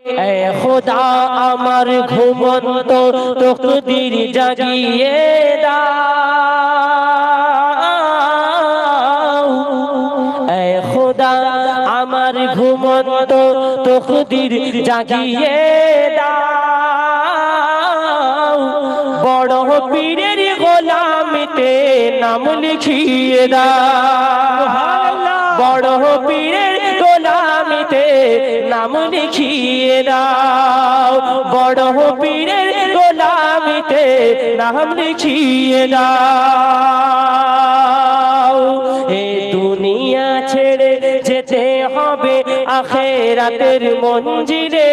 এ খোদা আমার ঘুমন্ত তকদির জাগিয়ে দাও, এ খোদা আমার ঘুমন্ত তকদির জাগিয়ে দাও, বড় পীরের গোলামিতে নাম লিখিয়ে দাও, বড় পীরের গোলামিতে নাম লিখিয়ে দাও, বড় পীরের গোলামিতে নাম লিখিয়ে দাও। এ দুনিয়া ছেড়ে যেতে হবে আখিরাতের মঞ্জিলে,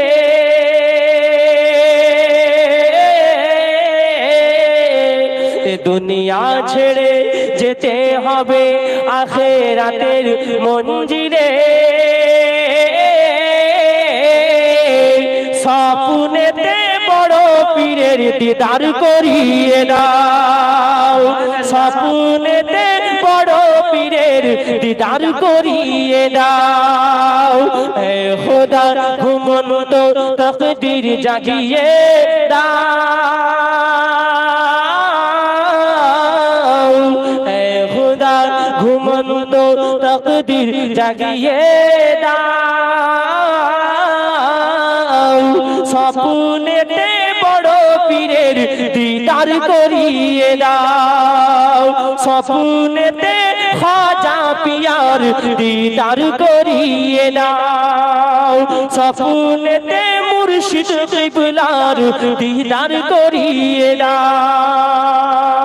দুনিয়া ছেড়ে যেতে হবে আখিরাতের মঞ্জিলে, স্বপ্নেতে বড় পীরের দিদার করিয়ে দাও, স্বপ্নেতে বড় পীরের দিদার করিয়ে দাও, এ খোদা ঘুমন্ত তকদির জাগিয়ে দাও, এ খোদা ঘুমন্ত তকদির জাগিয়ে দাও, স্বপ্নেতে বড় পীরের দিদার করিয়ে দাও, স্বপ্নেতে খাজা পিয়ার দিদার করিয়ে দাও, স্বপ্নেতে মুর্শিদ কিবলার দিদার করিয়ে দাও।